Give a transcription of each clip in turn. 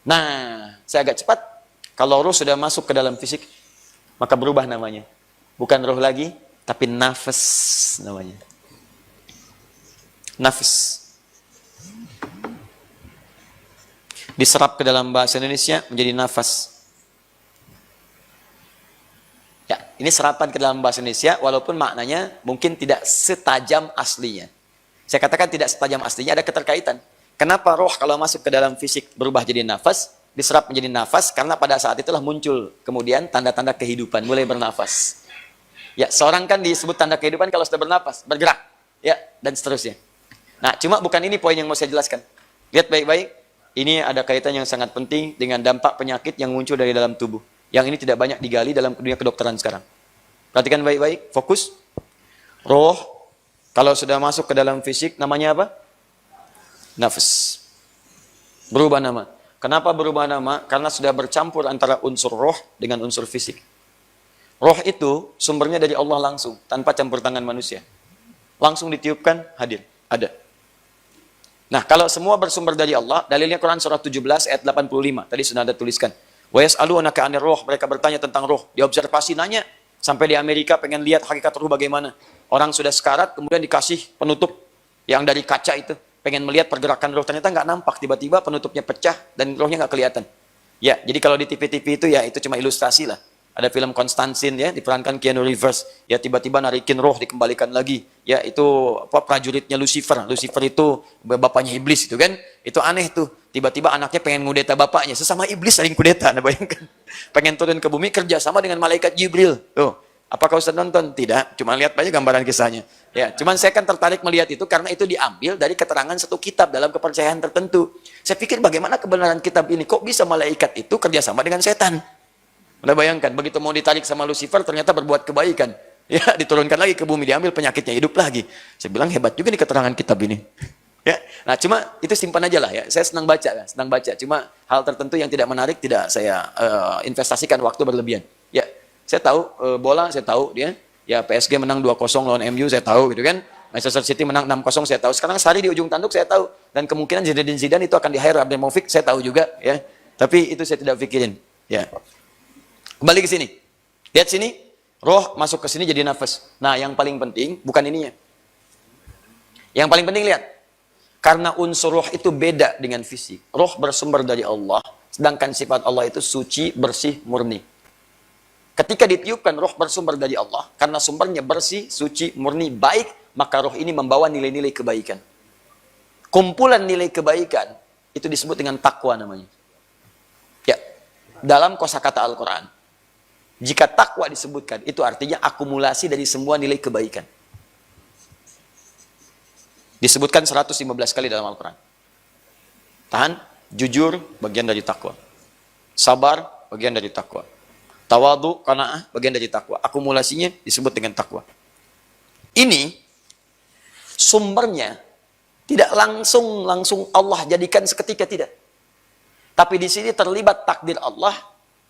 Nah, saya agak cepat. Kalau roh sudah masuk ke dalam fisik, maka berubah namanya. Bukan roh lagi, tapi nafas namanya. Nafas. Diserap ke dalam bahasa Indonesia menjadi nafas. Ya, ini serapan ke dalam bahasa Indonesia, walaupun maknanya mungkin tidak setajam aslinya. Saya katakan tidak setajam aslinya, ada keterkaitan. Kenapa roh kalau masuk ke dalam fisik berubah jadi nafas, diserap menjadi nafas? Karena pada saat itulah muncul kemudian tanda-tanda kehidupan, mulai bernafas. Ya, seorang kan disebut tanda kehidupan kalau sudah bernafas, bergerak, ya, dan seterusnya. Nah, cuma bukan ini poin yang mau saya jelaskan. Lihat baik-baik, ini ada kaitan yang sangat penting dengan dampak penyakit yang muncul dari dalam tubuh. Yang ini tidak banyak digali dalam dunia kedokteran sekarang. Perhatikan baik-baik, fokus. Roh, kalau sudah masuk ke dalam fisik, namanya apa? Nafas. Berubah nama. Kenapa berubah nama? Karena sudah bercampur antara unsur roh dengan unsur fisik. Roh itu sumbernya dari Allah langsung, tanpa campur tangan manusia. Langsung ditiupkan, hadir, ada. Nah, kalau semua bersumber dari Allah, dalilnya Quran surah 17 ayat 85. Tadi sudah ada tuliskan. Wa yas'alunaka 'anir roh, mereka bertanya tentang roh. Diobservasi nanya, sampai di Amerika pengen lihat hakikat roh bagaimana. Orang sudah sekarat, kemudian dikasih penutup yang dari kaca itu. Pengen melihat pergerakan roh, ternyata nggak nampak. Tiba-tiba penutupnya pecah dan rohnya nggak kelihatan. Ya, jadi kalau di TV-TV itu ya itu cuma ilustrasi lah. Ada film Konstantin ya, diperankan Keanu Reeves. Ya tiba-tiba narikin roh, dikembalikan lagi. Ya itu apa prajuritnya Lucifer. Lucifer itu bapaknya iblis itu kan. Itu aneh tuh. Tiba-tiba anaknya pengen ngudeta bapaknya. Sesama iblis saling kudeta. Anda bayangkan. Pengen turun ke bumi kerja sama dengan malaikat Jibril. Tuh. Apakah Ustaz nonton? Tidak. Cuma lihat aja gambaran kisahnya. Ya, cuman saya kan tertarik melihat itu karena itu diambil dari keterangan satu kitab dalam kepercayaan tertentu. Saya pikir bagaimana kebenaran kitab ini? Kok bisa malaikat itu kerjasama dengan setan? Anda bayangkan, begitu mau ditarik sama Lucifer, ternyata berbuat kebaikan. Ya, diturunkan lagi ke bumi, diambil penyakitnya, hidup lagi. Saya bilang hebat juga nih keterangan kitab ini. Ya, nah cuma itu simpan aja lah ya. Saya senang baca, ya, senang baca. Cuma hal tertentu yang tidak menarik tidak saya investasikan waktu berlebihan. Ya, saya tahu bola, saya tahu dia. Ya PSG menang 2-0 lawan MU, saya tahu gitu kan. Manchester City menang 6-0, saya tahu. Sekarang Sari di ujung tanduk, saya tahu. Dan kemungkinan Zidane itu akan di-hire Abramovich, saya tahu juga ya. Tapi itu saya tidak pikirin. Ya. Kembali ke sini. Lihat sini, roh masuk ke sini jadi nafas. Nah, yang paling penting bukan ininya. Yang paling penting lihat. Karena unsur roh itu beda dengan fisik. Roh bersumber dari Allah, sedangkan sifat Allah itu suci, bersih, murni. Ketika ditiupkan roh bersumber dari Allah, karena sumbernya bersih, suci, murni, baik, maka roh ini membawa nilai-nilai kebaikan. Kumpulan nilai kebaikan itu disebut dengan takwa namanya. Ya, dalam kosakata Al-Quran. Jika takwa disebutkan, itu artinya akumulasi dari semua nilai kebaikan. Disebutkan 115 kali dalam Al-Quran. Tahan, jujur, bagian dari takwa. Sabar, bagian dari takwa. Tawadu, qanaah, bagian dari takwa. Akumulasinya disebut dengan takwa. Ini sumbernya tidak langsung Allah jadikan seketika, tidak. Tapi di sini terlibat takdir Allah,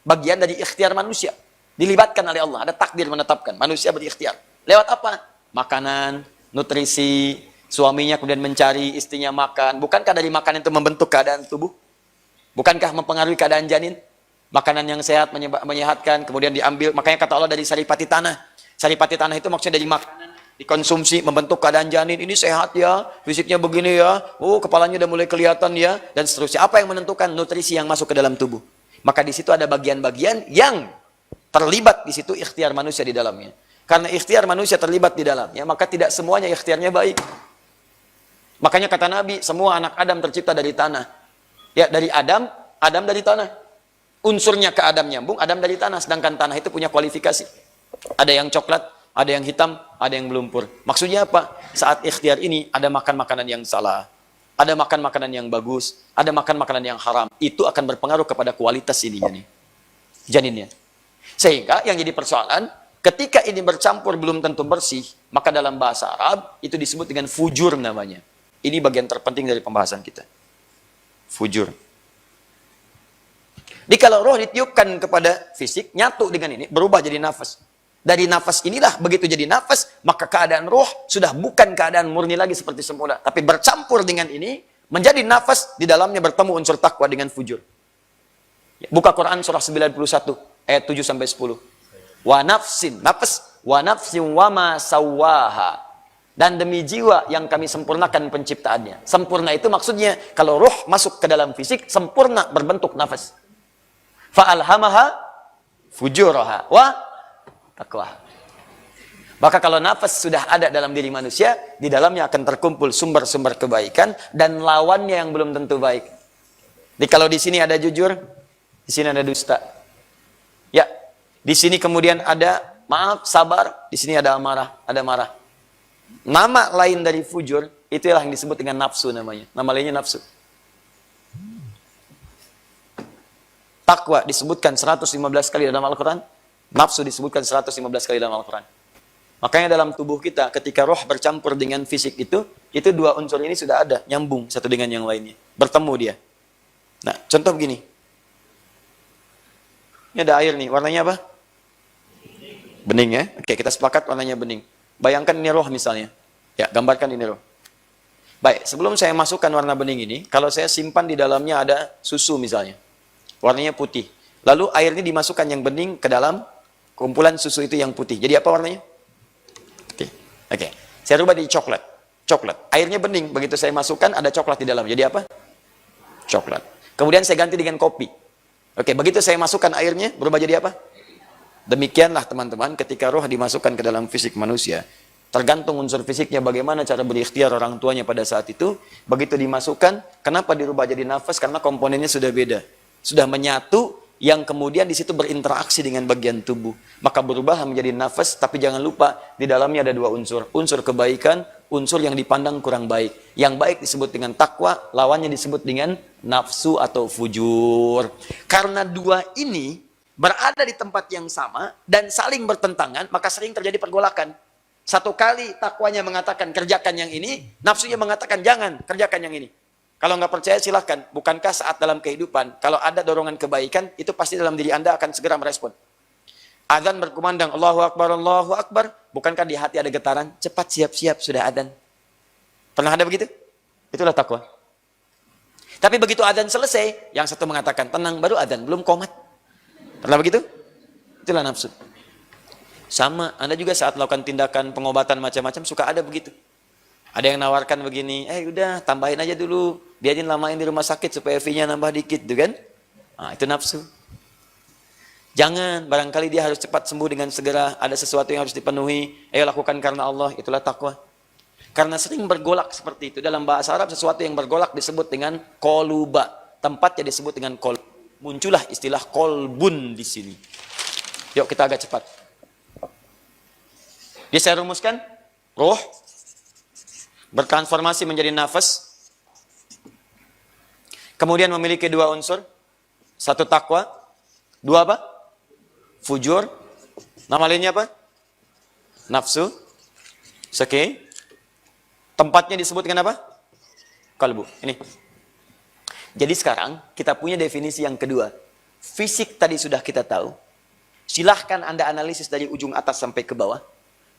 bagian dari ikhtiar manusia. Dilibatkan oleh Allah, ada takdir menetapkan. Manusia berikhtiar. Lewat apa? Makanan, nutrisi, suaminya kemudian mencari, istrinya makan. Bukankah dari makanan itu membentuk keadaan tubuh? Bukankah mempengaruhi keadaan janin? Makanan yang sehat, menyehatkan, kemudian diambil. Makanya kata Allah dari saripati tanah. Saripati tanah itu maksudnya dari makanan, dikonsumsi, membentuk keadaan janin. Ini sehat ya, fisiknya begini ya. Oh, kepalanya udah mulai kelihatan ya, dan seterusnya. Apa yang menentukan nutrisi yang masuk ke dalam tubuh? Maka di situ ada bagian-bagian yang terlibat di situ ikhtiar manusia di dalamnya. Karena ikhtiar manusia terlibat di dalamnya, maka tidak semuanya ikhtiarnya baik. Makanya kata Nabi, semua anak Adam tercipta dari tanah. Ya, dari Adam, Adam dari tanah. Unsurnya ke Adam nyambung, Adam dari tanah. Sedangkan tanah itu punya kualifikasi. Ada yang coklat, ada yang hitam, ada yang melumpur. Maksudnya apa? Saat ikhtiar ini, ada makan makanan yang salah. Ada makan makanan yang bagus. Ada makan makanan yang haram. Itu akan berpengaruh kepada kualitas ininya nih. Janinnya. Sehingga yang jadi persoalan, ketika ini bercampur belum tentu bersih, maka dalam bahasa Arab, itu disebut dengan fujur namanya. Ini bagian terpenting dari pembahasan kita. Fujur. Jadi kalau roh ditiupkan kepada fisik, nyatu dengan ini, berubah jadi nafas. Dari nafas inilah, begitu jadi nafas, maka keadaan roh sudah bukan keadaan murni lagi seperti semula. Tapi bercampur dengan ini, menjadi nafas, di dalamnya bertemu unsur takwa dengan fujur. Buka Quran surah 91 ayat 7 sampai 10. Wa nafsin, nafas, wa nafsin wa ma sawwaha. Dan demi jiwa yang kami sempurnakan penciptaannya. Sempurna itu maksudnya kalau ruh masuk ke dalam fisik sempurna berbentuk nafas. Fa alhamaha fujuraha wa taqwaha. Maka kalau nafas sudah ada dalam diri manusia, di dalamnya akan terkumpul sumber-sumber kebaikan dan lawannya yang belum tentu baik. Jadi kalau di sini ada jujur, di sini ada dusta. Ya, di sini kemudian ada maaf, sabar, di sini ada amarah, ada marah. Nama lain dari fujur, itulah yang disebut dengan nafsu namanya. Nama lainnya nafsu. Takwa disebutkan 115 kali dalam Al-Quran. Nafsu disebutkan 115 kali dalam Al-Quran. Makanya dalam tubuh kita, ketika roh bercampur dengan fisik itu dua unsur ini sudah ada, nyambung satu dengan yang lainnya. Bertemu dia. Nah, contoh begini. Ini ada air nih, warnanya apa? Bening ya. Oke, kita sepakat warnanya bening. Bayangkan ini roh misalnya. Ya, gambarkan ini roh. Baik, sebelum saya masukkan warna bening ini, kalau saya simpan di dalamnya ada susu misalnya. Warnanya putih. Lalu air ini dimasukkan yang bening ke dalam kumpulan susu itu yang putih. Jadi apa warnanya? Putih. Oke. Saya rubah jadi coklat. Coklat. Airnya bening. Begitu saya masukkan ada coklat di dalam. Jadi apa? Coklat. Kemudian saya ganti dengan kopi. Oke, begitu saya masukkan airnya berubah jadi apa? Demikianlah teman-teman ketika roh dimasukkan ke dalam fisik manusia. Tergantung unsur fisiknya bagaimana cara berikhtiar orang tuanya pada saat itu. Begitu dimasukkan, kenapa dirubah jadi nafas? Karena komponennya sudah beda. Sudah menyatu yang kemudian di situ berinteraksi dengan bagian tubuh. Maka berubah menjadi nafas, tapi jangan lupa di dalamnya ada dua unsur. Unsur kebaikan, unsur yang dipandang kurang baik. Yang baik disebut dengan takwa, lawannya disebut dengan nafsu atau fujur. Karena dua ini berada di tempat yang sama dan saling bertentangan, maka sering terjadi pergolakan. Satu kali takwanya mengatakan kerjakan yang ini, nafsunya mengatakan jangan kerjakan yang ini. Kalau nggak percaya silahkan. Bukankah saat dalam kehidupan, kalau ada dorongan kebaikan, itu pasti dalam diri Anda akan segera merespon. Adzan berkumandang, Allahu Akbar, Allahu Akbar. Bukankah di hati ada getaran? Cepat siap-siap, sudah adzan. Pernah ada begitu? Itulah takwa. Tapi begitu adzan selesai, yang satu mengatakan tenang, baru adzan, belum qomat. Pernah begitu? Itulah nafsu. Sama, Anda juga saat melakukan tindakan pengobatan macam-macam suka ada begitu. Ada yang nawarkan begini, udah tambahin aja dulu, biarin lamain di rumah sakit supaya fee-nya nambah dikit, gitu kan? Nah, itu nafsu. Jangan, barangkali dia harus cepat sembuh dengan segera, ada sesuatu yang harus dipenuhi, lakukan karena Allah, itulah takwa. Karena sering bergolak seperti itu. Dalam bahasa Arab, sesuatu yang bergolak disebut dengan koluba. Tempatnya disebut dengan kol. Muncullah istilah kolbun di sini. Yuk kita agak cepat. Dia saya rumuskan, roh bertransformasi menjadi nafas, kemudian memiliki dua unsur, satu takwa, dua apa? Fujur. Nama lainnya apa? Nafsu. Oke. Tempatnya disebut dengan apa? Kalbu. Ini. Jadi sekarang kita punya definisi yang kedua. Fisik tadi sudah kita tahu. Silahkan Anda analisis dari ujung atas sampai ke bawah.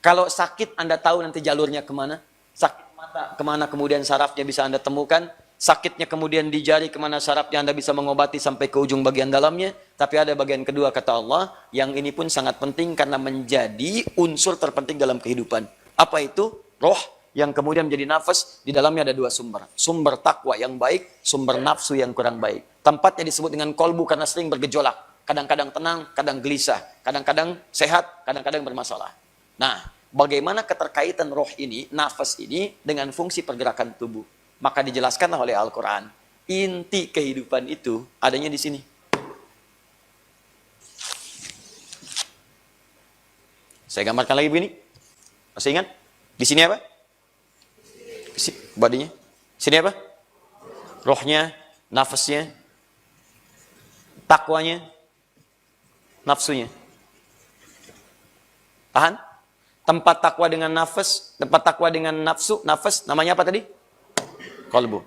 Kalau sakit Anda tahu nanti jalurnya kemana. Sakit mata kemana kemudian sarafnya bisa Anda temukan. Sakitnya kemudian di jari kemana sarafnya Anda bisa mengobati sampai ke ujung bagian dalamnya. Tapi ada bagian kedua kata Allah. Yang ini pun sangat penting karena menjadi unsur terpenting dalam kehidupan. Apa itu? Roh. Yang kemudian menjadi nafas, di dalamnya ada dua sumber. Sumber takwa yang baik, sumber nafsu yang kurang baik. Tempatnya disebut dengan kolbu karena sering bergejolak. Kadang-kadang tenang, kadang gelisah. Kadang-kadang sehat, kadang-kadang bermasalah. Nah, bagaimana keterkaitan roh ini, nafas ini, dengan fungsi pergerakan tubuh? Maka dijelaskanlah oleh Al-Quran. Inti kehidupan itu adanya di sini. Saya gambarkan lagi begini. Masih ingat? Di sini apa? Badinya. Sini apa? Rohnya, nafasnya, takwanya, nafsunya. Tahan? Tempat takwa dengan nafas, tempat takwa dengan nafsu, nafas, namanya apa tadi? Kolbu.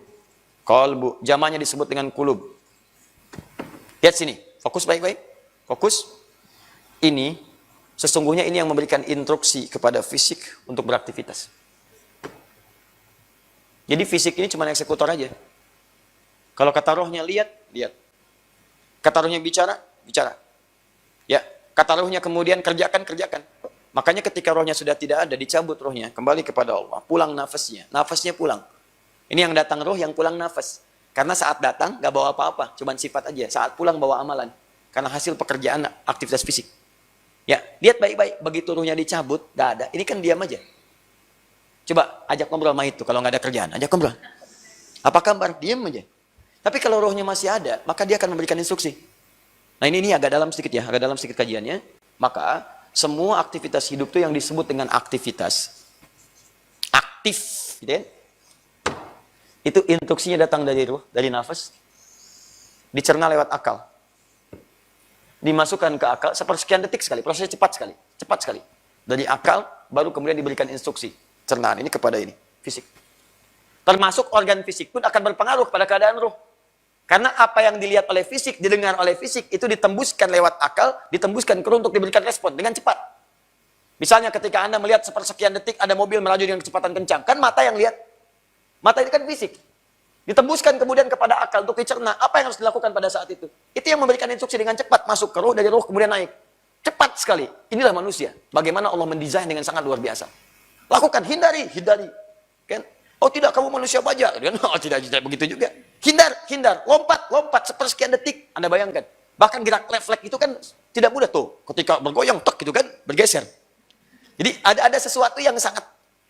Kolbu. Jamaknya disebut dengan kulub. Lihat sini. Fokus baik-baik. Fokus. Ini, sesungguhnya ini yang memberikan instruksi kepada fisik untuk beraktivitas. Jadi fisik ini cuma eksekutor aja. Kalau kata rohnya lihat, lihat. Kata rohnya bicara, bicara. Ya, kata rohnya kemudian kerjakan, kerjakan. Makanya ketika rohnya sudah tidak ada, dicabut rohnya, kembali kepada Allah. Pulang nafasnya, nafasnya pulang. Ini yang datang roh, yang pulang nafas. Karena saat datang, gak bawa apa-apa, cuman sifat aja. Saat pulang bawa amalan. Karena hasil pekerjaan aktivitas fisik. Ya, lihat baik-baik. Begitu rohnya dicabut, gak ada. Ini kan diam aja. Coba ajak ngobrol sama itu kalau nggak ada kerjaan. Ajak ngobrol. Apa kabar? Diam aja. Tapi kalau rohnya masih ada, maka dia akan memberikan instruksi. Nah ini agak dalam sedikit ya, agak dalam sedikit kajiannya. Maka semua aktivitas hidup itu yang disebut dengan aktivitas aktif, gitu ya. Itu instruksinya datang dari ruh, dari nafas, dicerna lewat akal, dimasukkan ke akal sepersekian detik sekali, prosesnya cepat sekali. Dari akal baru kemudian diberikan instruksi cernaan ini kepada ini fisik. Termasuk organ fisik pun akan berpengaruh pada keadaan ruh. Karena apa yang dilihat oleh fisik, didengar oleh fisik, itu ditembuskan lewat akal, ditembuskan ke ruh untuk diberikan respon dengan cepat. Misalnya ketika Anda melihat sepersekian detik ada mobil melaju dengan kecepatan kencang, kan mata yang lihat. Mata ini kan fisik. Ditembuskan kemudian kepada akal untuk dicerna, apa yang harus dilakukan pada saat itu. Itu yang memberikan instruksi dengan cepat, masuk ke ruh, dari ruh kemudian naik. Cepat sekali. Inilah manusia. Bagaimana Allah mendesain dengan sangat luar biasa. Lakukan, hindari. Kan? Oh tidak, kamu manusia baja. Oh tidak begitu juga. Hindar, lompat, sepersekian detik. Anda bayangkan. Bahkan gerak refleks itu kan tidak mudah tuh. Ketika bergoyang, tok gitu kan, bergeser. Jadi ada sesuatu yang sangat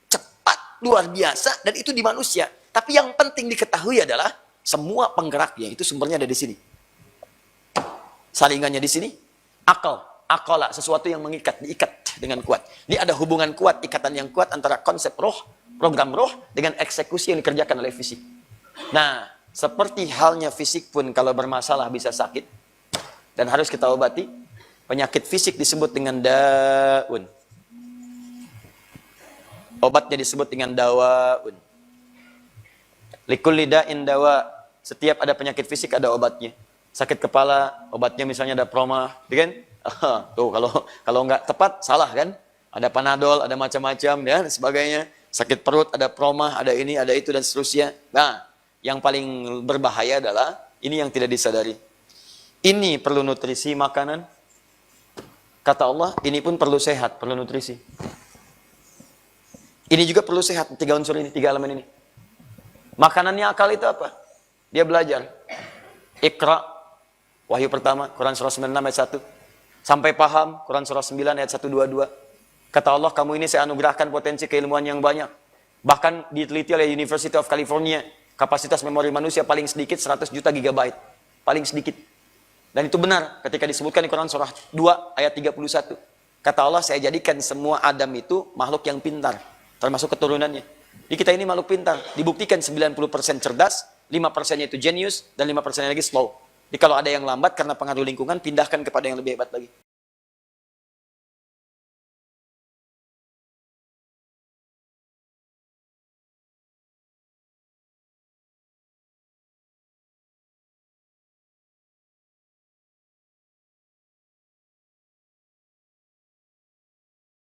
cepat, luar biasa, dan itu di manusia. Tapi yang penting diketahui adalah, semua penggeraknya itu sumbernya ada di sini. Saringannya di sini. Akola, sesuatu yang diikat dengan kuat. Ini ada hubungan kuat, ikatan yang kuat antara konsep roh, program roh, dengan eksekusi yang dikerjakan oleh fisik. Nah, seperti halnya fisik pun kalau bermasalah bisa sakit dan harus kita obati. Penyakit fisik disebut dengan daun. Obatnya disebut dengan dawaun. Likulli da'in dawa. Setiap ada penyakit fisik ada obatnya. Sakit kepala, obatnya misalnya ada proma, kan? Tuh kalau nggak tepat salah kan? Ada panadol, ada macam-macam dan sebagainya. Sakit perut ada proma, ada ini, ada itu dan seterusnya. Nah, yang paling berbahaya adalah ini yang tidak disadari. Ini perlu nutrisi makanan. Kata Allah, ini pun perlu sehat, perlu nutrisi. Ini juga perlu sehat, 3 unsur ini, 3 elemen ini. Makanannya akal itu apa? Dia belajar. Iqra, wahyu pertama, Quran surah 96 ayat 1. Sampai paham, Quran surah 9 ayat 122. Kata Allah, kamu ini saya anugerahkan potensi keilmuan yang banyak. Bahkan diteliti oleh University of California, kapasitas memori manusia paling sedikit 100 juta gigabyte. Paling sedikit. Dan itu benar ketika disebutkan di Quran surah 2 ayat 31. Kata Allah, saya jadikan semua Adam itu makhluk yang pintar. Termasuk keturunannya. Jadi kita ini makhluk pintar. Dibuktikan 90% cerdas, 5%-nya itu genius, dan 5%-nya lagi slow. Jadi kalau ada yang lambat karena pengaruh lingkungan, pindahkan kepada yang lebih hebat lagi.